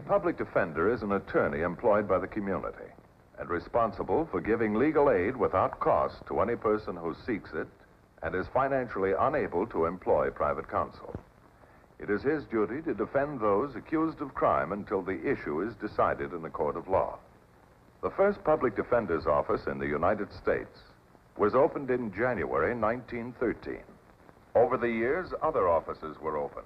public defender is an attorney employed by the community and responsible for giving legal aid without cost to any person who seeks it and is financially unable to employ private counsel. It is his duty to defend those accused of crime until the issue is decided in the court of law. The first public defender's office in the United States was opened in January 1913. Over the years, other offices were opened.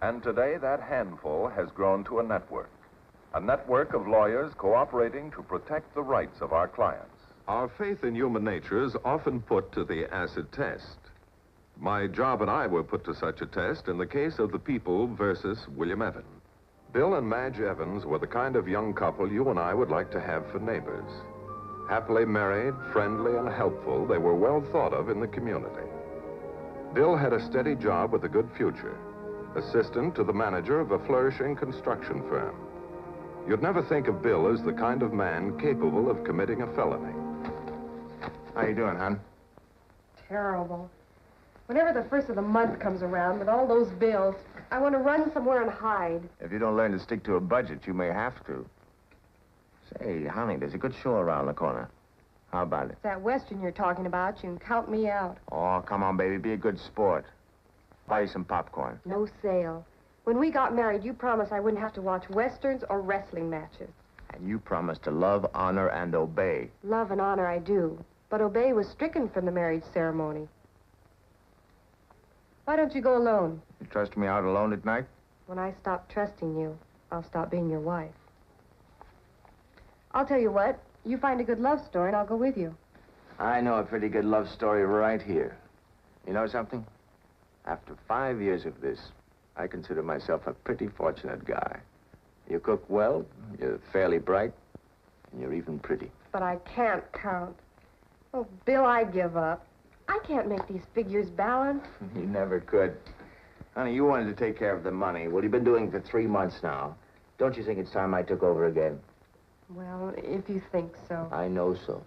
And today, that handful has grown to a network of lawyers cooperating to protect the rights of our clients. Our faith in human nature is often put to the acid test. My job and I were put to such a test in the case of the People versus William Evans. Bill and Madge Evans were the kind of young couple you and I would like to have for neighbors. Happily married, friendly, and helpful, they were well thought of in the community. Bill had a steady job with a good future, assistant to the manager of a flourishing construction firm. You'd never think of Bill as the kind of man capable of committing a felony. How you doing, hon? Terrible. Whenever the first of the month comes around with all those bills, I want to run somewhere and hide. If you don't learn to stick to a budget, you may have to. Say, honey, there's a good show around the corner. How about it? It's that Western you're talking about. You can count me out. Oh, come on, baby. Be a good sport. Buy you some popcorn. No sale. When we got married, you promised I wouldn't have to watch Westerns or wrestling matches. And you promised to love, honor, and obey. Love and honor I do, but obey was stricken from the marriage ceremony. Why don't you go alone? You trust me out alone at night? When I stop trusting you, I'll stop being your wife. I'll tell you what, you find a good love story and I'll go with you. I know a pretty good love story right here. You know something? After 5 years of this, I consider myself a pretty fortunate guy. You cook well, you're fairly bright, and you're even pretty. But I can't count. Oh, Bill, I give up. I can't make these figures balance. You never could. Honey, you wanted to take care of the money. Well, you've been doing it for 3 months now. Don't you think it's time I took over again? Well, if you think so. I know so.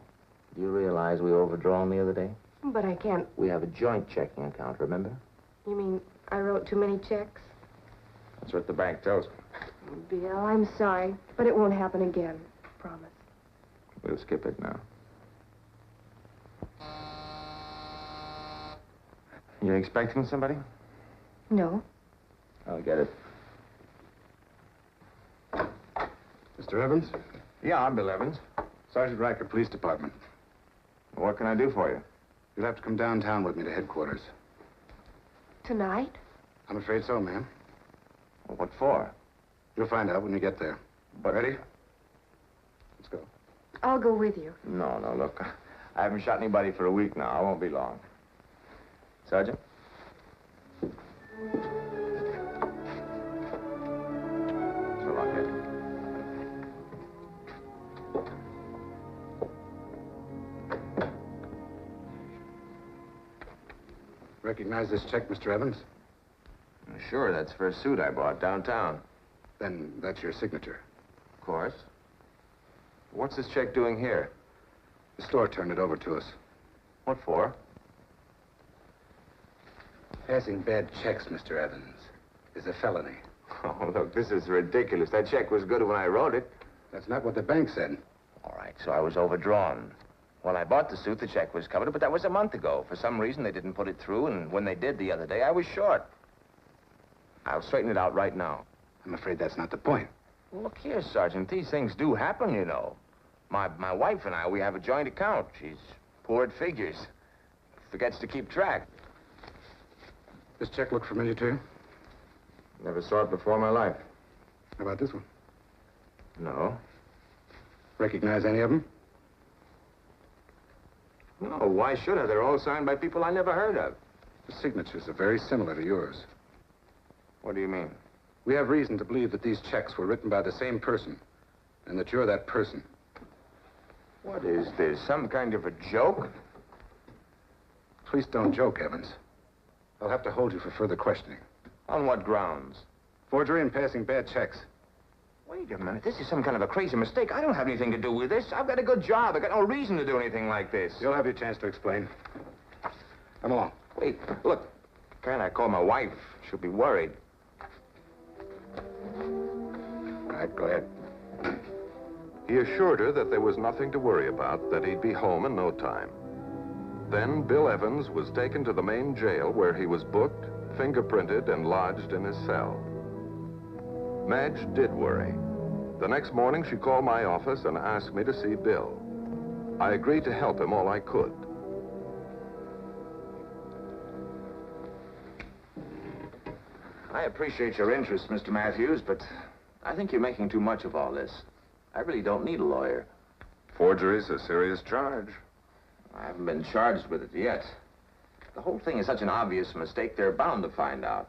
Do you realize we overdrawn the other day? But I can't. We have a joint checking account, remember? You mean I wrote too many checks? That's what the bank tells me. Bill, I'm sorry, but it won't happen again. Promise. We'll skip it now. You expecting somebody? No. I'll get it. Mr. Evans? Yeah, I'm Bill Evans. Sergeant Riker, Police Department. What can I do for you? You'll have to come downtown with me to headquarters. Tonight? I'm afraid so, ma'am. Well, what for? You'll find out when you get there. But... Ready? Let's go. I'll go with you. No, look. I haven't shot anybody for a week now. I won't be long. Sergeant? So long, Ed. Recognize this check, Mr. Evans? Sure, that's for a suit I bought downtown. Then that's your signature. Of course. What's this check doing here? The store turned it over to us. What for? Passing bad checks, Mr. Evans, is a felony. Oh, look, this is ridiculous. That check was good when I wrote it. That's not what the bank said. All right, so I was overdrawn. When I bought the suit, the check was covered, but that was a month ago. For some reason, they didn't put it through, and when they did the other day, I was short. I'll straighten it out right now. I'm afraid that's not the point. Well, look here, Sergeant. These things do happen, you know. My wife and I, we have a joint account. She's poor at figures. Forgets to keep track. This check look familiar to you? Never saw it before in my life. How about this one? No. Recognize any of them? No, why should I? They're all signed by people I never heard of. The signatures are very similar to yours. What do you mean? We have reason to believe that these checks were written by the same person, and that you're that person. What is this? Some kind of a joke? Please don't joke, Evans. I'll have to hold you for further questioning. On what grounds? Forgery and passing bad checks. Wait a minute. This is some kind of a crazy mistake. I don't have anything to do with this. I've got a good job. I've got no reason to do anything like this. You'll have your chance to explain. Come along. Wait, look. Can't I call my wife? She'll be worried. I right, go ahead. He assured her that there was nothing to worry about, that he'd be home in no time. Then Bill Evans was taken to the main jail where he was booked, fingerprinted, and lodged in his cell. Madge did worry. The next morning, she called my office and asked me to see Bill. I agreed to help him all I could. I appreciate your interest, Mr. Matthews, but I think you're making too much of all this. I really don't need a lawyer. Forgery's a serious charge. I haven't been charged with it yet. The whole thing is such an obvious mistake, they're bound to find out.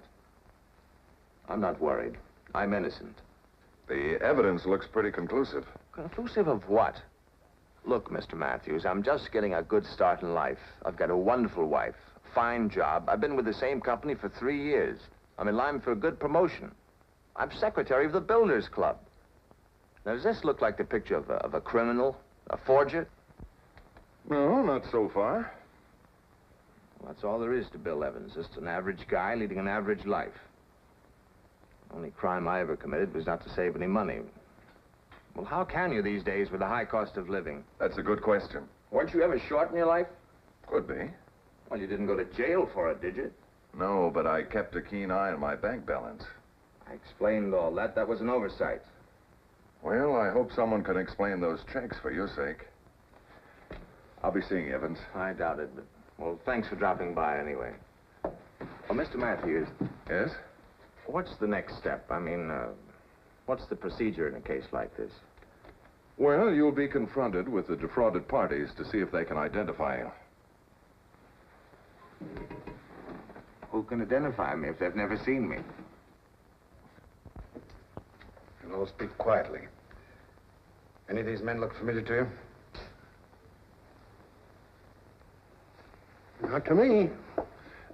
I'm not worried. I'm innocent. The evidence looks pretty conclusive. Conclusive of what? Look, Mr. Matthews, I'm just getting a good start in life. I've got a wonderful wife, a fine job. I've been with the same company for 3 years. I'm in line for a good promotion. I'm secretary of the Builders Club. Now, does this look like the picture of a criminal, a forger? No, not so far. Well, that's all there is to Bill Evans, just an average guy leading an average life. The only crime I ever committed was not to save any money. Well, how can you these days with the high cost of living? That's a good question. Weren't you ever short in your life? Could be. Well, you didn't go to jail for it, did you? No, but I kept a keen eye on my bank balance. I explained all that. That was an oversight. Well, I hope someone can explain those checks for your sake. I'll be seeing you, Evans. I doubt it, but, well, thanks for dropping by anyway. Oh, Mr. Matthews, Yes? what's the next step? I mean, what's the procedure in a case like this? Well, you'll be confronted with the defrauded parties to see if they can identify you. Who can identify me if they've never seen me? You'll all speak quietly. Any of these men look familiar to you? Not to me.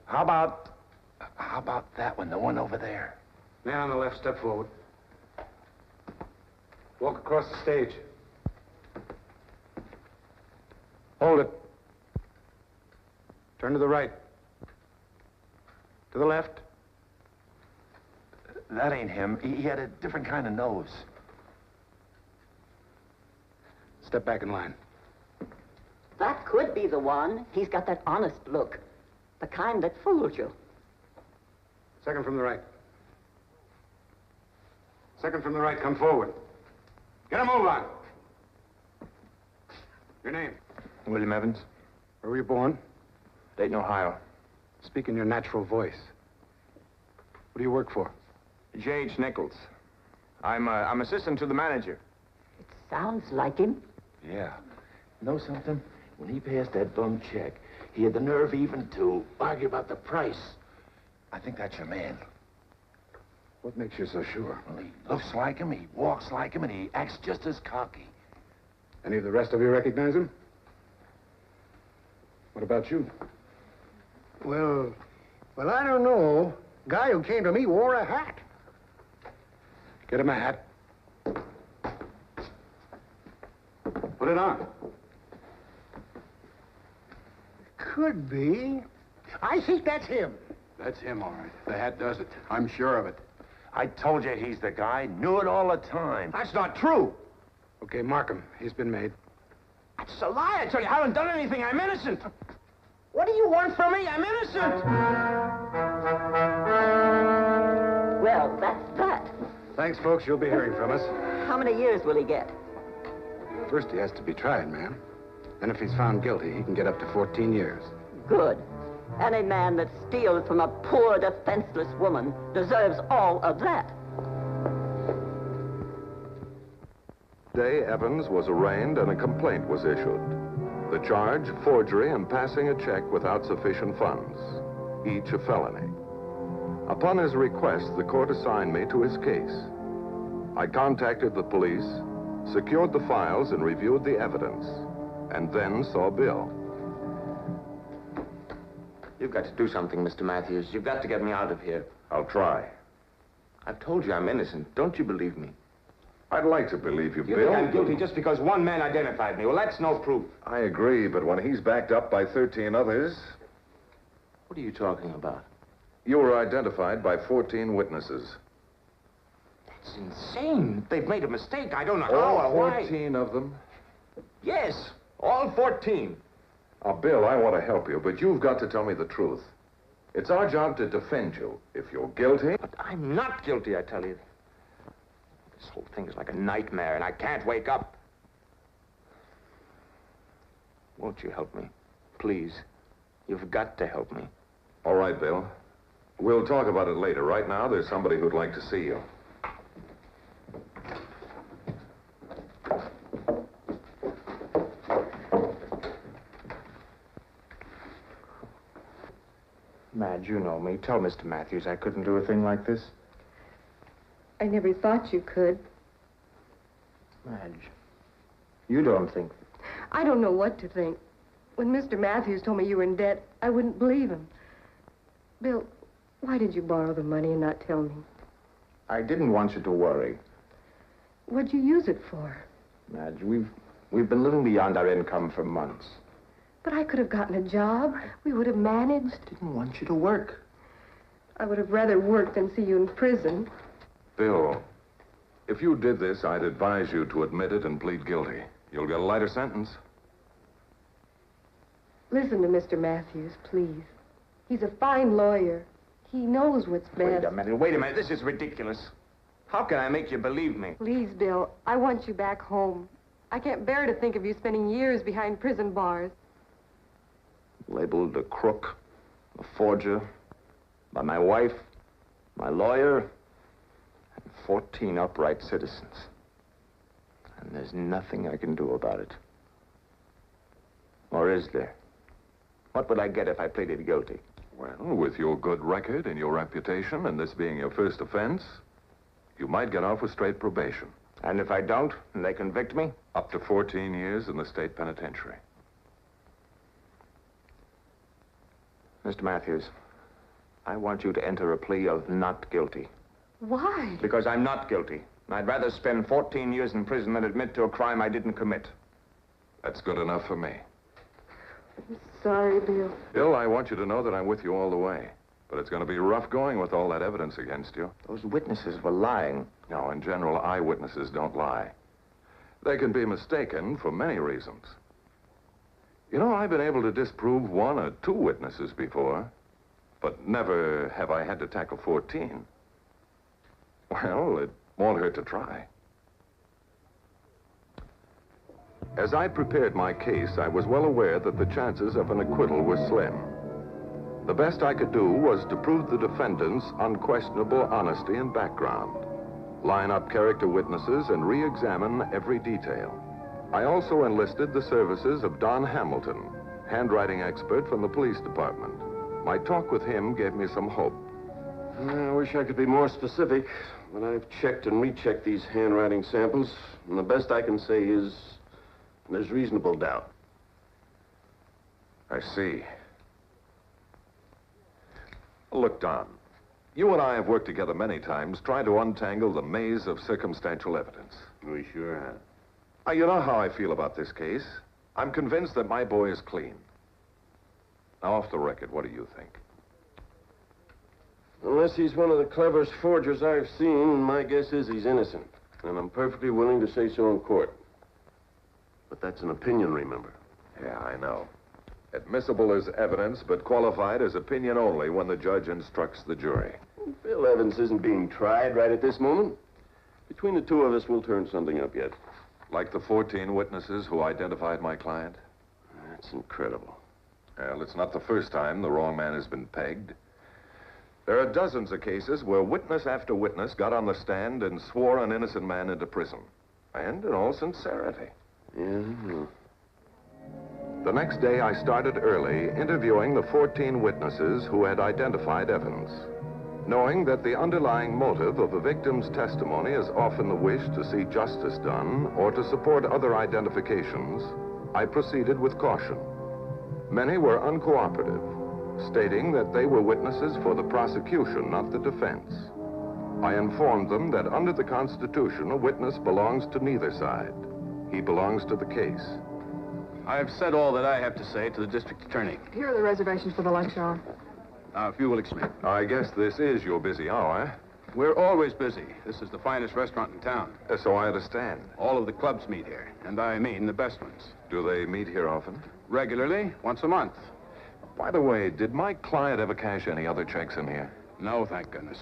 How about that one, the one over there? Man on the left, step forward. Walk across the stage. Hold it. Turn to the right. To the left. That ain't him. He had a different kind of nose. Step back in line. That could be the one. He's got that honest look. The kind that fooled you. Second from the right. Second from the right, come forward. Get a move on. Your name? William Evans, Where were you born? Dayton, Ohio. Speak in your natural voice. What do you work for? J.H. Nichols. I'm assistant to the manager. It sounds like him. Yeah. Know something? When he passed that bum check, he had the nerve even to argue about the price. I think that's your man. What makes you so sure? Well, he looks like him, he walks like him, and he acts just as cocky. Any of the rest of you recognize him? What about you? Well, I don't know. Guy who came to me wore a hat. Get him a hat. Put it on. Could be. I think that's him. That's him, all right. The hat does it. I'm sure of it. I told you he's the guy. Knew it all the time. That's not true. Okay, mark him. He's been made. That's a lie. I tell you, I haven't done anything. I'm innocent. What do you want from me? I'm innocent. Well, that's that. Thanks, folks. You'll be hearing from us. How many years will he get? First, he has to be tried, ma'am. Then if he's found guilty, he can get up to 14 years. Good. Any man that steals from a poor, defenseless woman deserves all of that. Day Evans was arraigned and a complaint was issued. The charge, forgery and passing a check without sufficient funds, each a felony. Upon his request, the court assigned me to his case. I contacted the police, secured the files and reviewed the evidence, and then saw Bill. You've got to do something, Mr. Matthews. You've got to get me out of here. I'll try. I've told you I'm innocent. Don't you believe me? I'd like to believe you, You Bill. think I'm guilty just because one man identified me. Well, that's no proof. I agree, but when he's backed up by 13 others, What are you talking about? you were identified by 14 witnesses. That's insane. They've made a mistake. I don't know how All or why. 14 of them? Yes, all 14. Bill, I want to help you, but you've got to tell me the truth. It's our job to defend you. If you're guilty... But I'm not guilty, I tell you. This whole thing is like a nightmare, and I can't wake up. Won't you help me? Please. You've got to help me. All right, Bill. We'll talk about it later. Right now, there's somebody who'd like to see you. Madge, you know me. Tell Mr. Matthews I couldn't do a thing like this. I never thought you could. Madge, you don't think... I don't know what to think. When Mr. Matthews told me you were in debt, I wouldn't believe him. Bill, why did you borrow the money and not tell me? I didn't want you to worry. What'd you use it for? Madge, we've been living beyond our income for months. But I could have gotten a job. We would have managed. I didn't want you to work. I would have rather worked than see you in prison. Bill, if you did this, I'd advise you to admit it and plead guilty. You'll get a lighter sentence. Listen to Mr. Matthews, please. He's a fine lawyer. He knows what's best. Wait a minute. This is ridiculous. How can I make you believe me? Please, Bill, I want you back home. I can't bear to think of you spending years behind prison bars. Labeled a crook, a forger, by my wife, my lawyer, and 14 upright citizens. And there's nothing I can do about it. Or is there? What would I get if I pleaded guilty? Well, with your good record and your reputation, and this being your first offense, you might get off with straight probation. And if I don't, and they convict me? Up to 14 years in the state penitentiary. Mr. Matthews, I want you to enter a plea of not guilty. Why? Because I'm not guilty. I'd rather spend 14 years in prison than admit to a crime I didn't commit. That's good enough for me. I'm sorry, Bill. Bill, I want you to know that I'm with you all the way. But it's going to be rough going with all that evidence against you. Those witnesses were lying. No, in general, eyewitnesses don't lie. They can be mistaken for many reasons. You know, I've been able to disprove 1 or 2 witnesses before, but never have I had to tackle 14. Well, it won't hurt to try. As I prepared my case, I was well aware that the chances of an acquittal were slim. The best I could do was to prove the defendant's unquestionable honesty and background, line up character witnesses, and re-examine every detail. I also enlisted the services of Don Hamilton, handwriting expert from the police department. My talk with him gave me some hope. I wish I could be more specific, but I've checked and rechecked these handwriting samples, and the best I can say is there's reasonable doubt. I see. Look, Don, you and I have worked together many times trying to untangle the maze of circumstantial evidence. We sure have. You know how I feel about this case. I'm convinced that my boy is clean. Now, off the record, what do you think? Unless he's one of the cleverest forgers I've seen, my guess is he's innocent. And I'm perfectly willing to say so in court. But that's an opinion, remember? Yeah, I know. Admissible as evidence, but qualified as opinion only when the judge instructs the jury. Bill Evans isn't being tried right at this moment. Between the two of us, we'll turn something up yet. Like the 14 witnesses who identified my client? That's incredible. Well, it's not the first time the wrong man has been pegged. There are dozens of cases where witness after witness got on the stand and swore an innocent man into prison. And in all sincerity. Yeah. The next day, I started early, interviewing the 14 witnesses who had identified Evans. Knowing that the underlying motive of a victim's testimony is often the wish to see justice done or to support other identifications, I proceeded with caution. Many were uncooperative, stating that they were witnesses for the prosecution, not the defense. I informed them that under the Constitution, a witness belongs to neither side. He belongs to the case. I've said all that I have to say to the district attorney. Here are the reservations for the lunch hour. Now, if you will excuse me. I guess this is your busy hour. We're always busy. This is the finest restaurant in town. So I understand. All of the clubs meet here, and I mean the best ones. Do they meet here often? Regularly, once a month. By the way, did my client ever cash any other checks in here? No, thank goodness.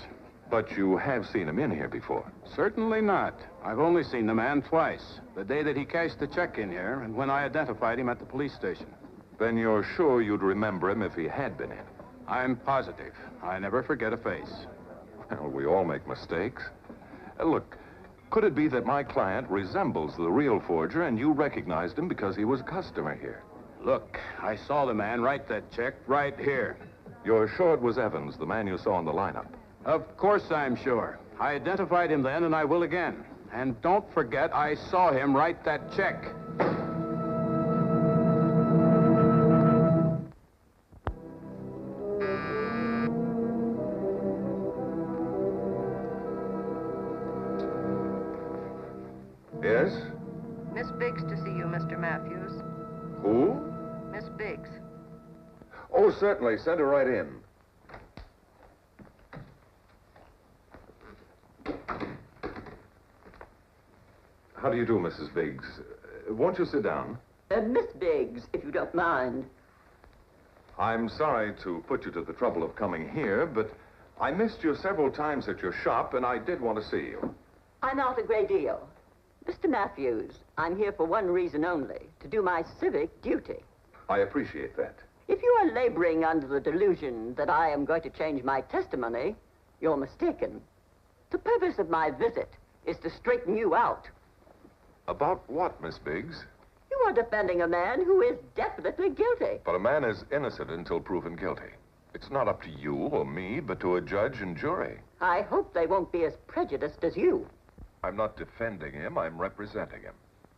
But you have seen him in here before. Certainly not. I've only seen the man twice. The day that he cashed the check in here, and when I identified him at the police station. Then you're sure you'd remember him if he had been in? I'm positive. I never forget a face. Well, we all make mistakes. Look, could it be that my client resembles the real forger and you recognized him because he was a customer here? Look, I saw the man write that check right here. You're sure it was Evans, the man you saw in the lineup? Of course I'm sure. I identified him then, and I will again. And don't forget, I saw him write that check. Yes? Miss Biggs to see you, Mr. Matthews. Who? Miss Biggs. Oh, certainly. Send her right in. How do you do, Mrs. Biggs? Won't you sit down? Miss Biggs, if you don't mind. I'm sorry to put you to the trouble of coming here, but I missed you several times at your shop, and I did want to see you. I'm out a great deal. Mr. Matthews, I'm here for one reason only, to do my civic duty. I appreciate that. If you are laboring under the delusion that I am going to change my testimony, you're mistaken. The purpose of my visit is to straighten you out. About what, Miss Biggs? You are defending a man who is definitely guilty. But a man is innocent until proven guilty. It's not up to you or me, but to a judge and jury. I hope they won't be as prejudiced as you. I'm not defending him, I'm representing him.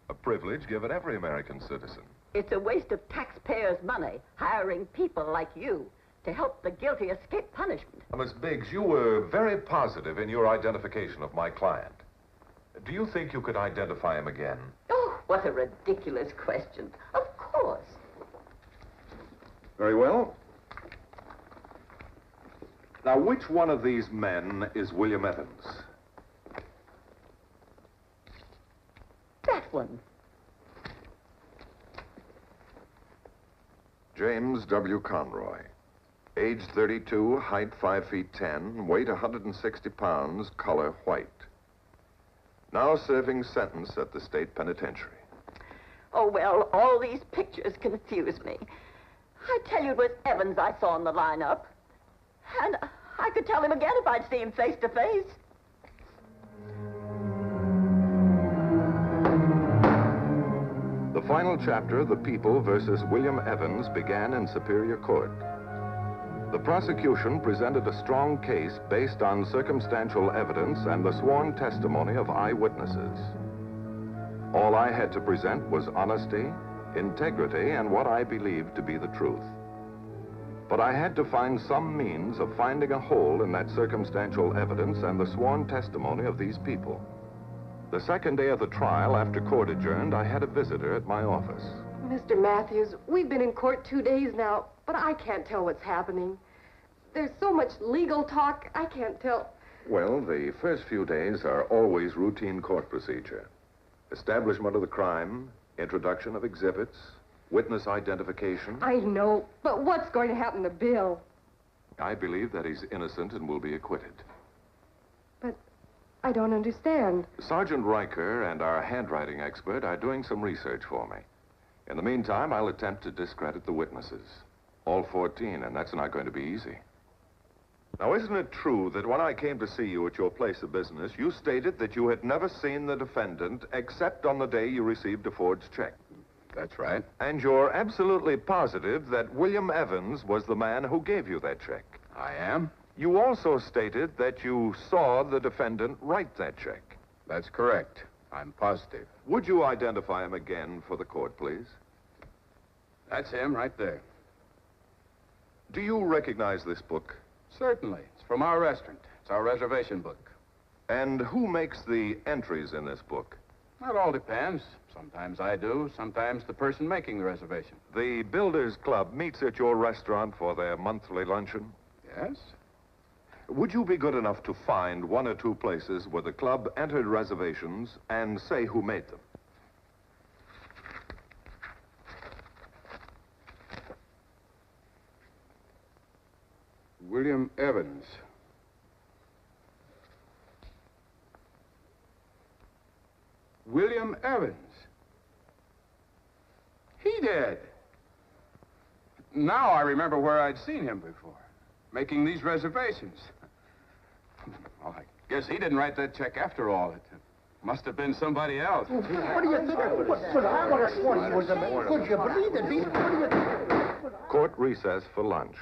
A privilege given every American citizen. It's a waste of taxpayers' money, hiring people like you to help the guilty escape punishment. Miss Biggs, you were very positive in your identification of my client. Do you think you could identify him again? Oh, what a ridiculous question. Of course. Very well. Now, which one of these men is William Evans? That one. James W. Conroy. Age 32, height 5 feet 10, weight 160 pounds, color white. Now serving sentence at the state penitentiary. Oh, well, all these pictures confuse me. I tell you, it was Evans I saw in the lineup. And I could tell him again if I'd see him face to face. The final chapter, The People versus William Evans, began in Superior Court. The prosecution presented a strong case based on circumstantial evidence and the sworn testimony of eyewitnesses. All I had to present was honesty, integrity, and what I believed to be the truth. But I had to find some means of finding a hole in that circumstantial evidence and the sworn testimony of these people. The second day of the trial, after court adjourned, I had a visitor at my office. Mr. Matthews, we've been in court 2 days now, but I can't tell what's happening. There's so much legal talk, I can't tell. Well, the first few days are always routine court procedure. Establishment of the crime, introduction of exhibits, witness identification. I know, but what's going to happen to Bill? I believe that he's innocent and will be acquitted. But I don't understand. Sergeant Riker and our handwriting expert are doing some research for me. In the meantime, I'll attempt to discredit the witnesses. All 14, and that's not going to be easy. Now, isn't it true that when I came to see you at your place of business, you stated that you had never seen the defendant except on the day you received a forged check? That's right. And you're absolutely positive that William Evans was the man who gave you that check? I am. You also stated that you saw the defendant write that check? That's correct. I'm positive. Would you identify him again for the court, please? That's him right there. Do you recognize this book? Certainly. It's from our restaurant. It's our reservation book. And who makes the entries in this book? That all depends. Sometimes I do, sometimes the person making the reservation. The Builders Club meets at your restaurant for their monthly luncheon? Yes? Would you be good enough to find one or two places where the club entered reservations and say who made them? William Evans. William Evans. He did. Now I remember where I'd seen him before, making these reservations. Well, I guess he didn't write that check after all. It must have been somebody else. What do you think? I would have sworn he was a man. Could you believe it, Beaver? What do you think? Court recess for lunch.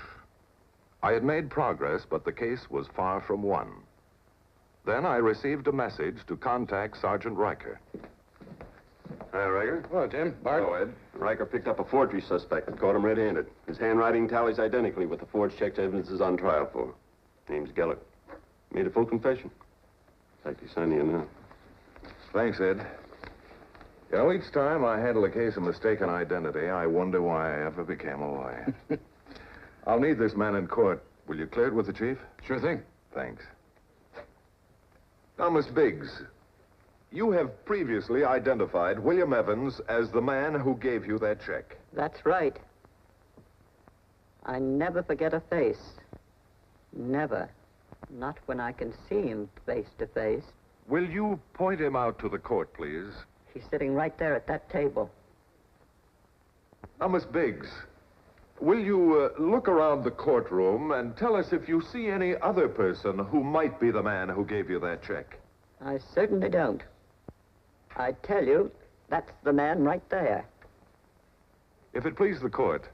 I had made progress, but the case was far from won. Then I received a message to contact Sergeant Riker. Hi, Riker. Hello, Jim. Bart. Hello, Ed. Riker picked up a forgery suspect and caught him red-handed. His handwriting tallies identically with the forged checks Evans is on trial for. Name's Gellert. Made a full confession. In fact, he's signing it now. Thanks, Ed. You know, each time I handle a case of mistaken identity, I wonder why I ever became a lawyer. I'll need this man in court. Will you clear it with the chief? Sure thing. Thanks. Now, Miss Biggs, you have previously identified William Evans as the man who gave you that check. That's right. I never forget a face. Never. Not when I can see him face to face. Will you point him out to the court, please? He's sitting right there at that table. Now, Miss Biggs, will you look around the courtroom and tell us if you see any other person who might be the man who gave you that check? I certainly don't. I tell you, that's the man right there. If it please the court,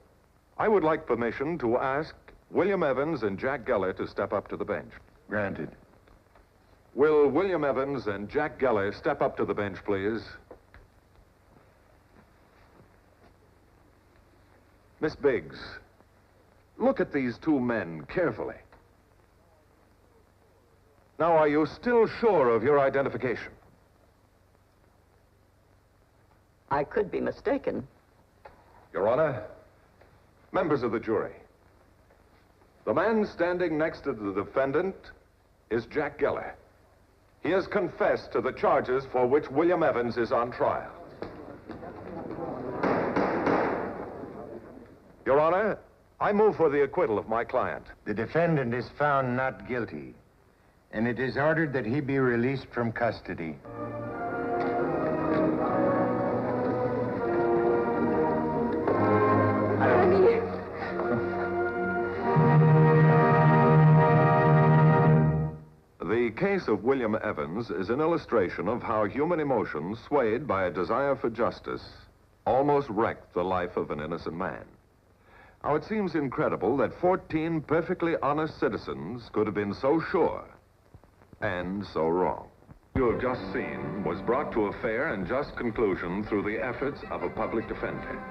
I would like permission to ask William Evans and Jack Geller to step up to the bench. Granted. Will William Evans and Jack Geller step up to the bench, please? Miss Biggs, look at these two men carefully. Now, are you still sure of your identification? I could be mistaken. Your Honor, members of the jury, the man standing next to the defendant is Jack Geller. He has confessed to the charges for which William Evans is on trial. Your Honor, I move for the acquittal of my client. The defendant is found not guilty, and it is ordered that he be released from custody. The case of William Evans is an illustration of how human emotions, swayed by a desire for justice, almost wrecked the life of an innocent man. Now, it seems incredible that 14 perfectly honest citizens could have been so sure and so wrong. You have just seen was brought to a fair and just conclusion through the efforts of a public defender.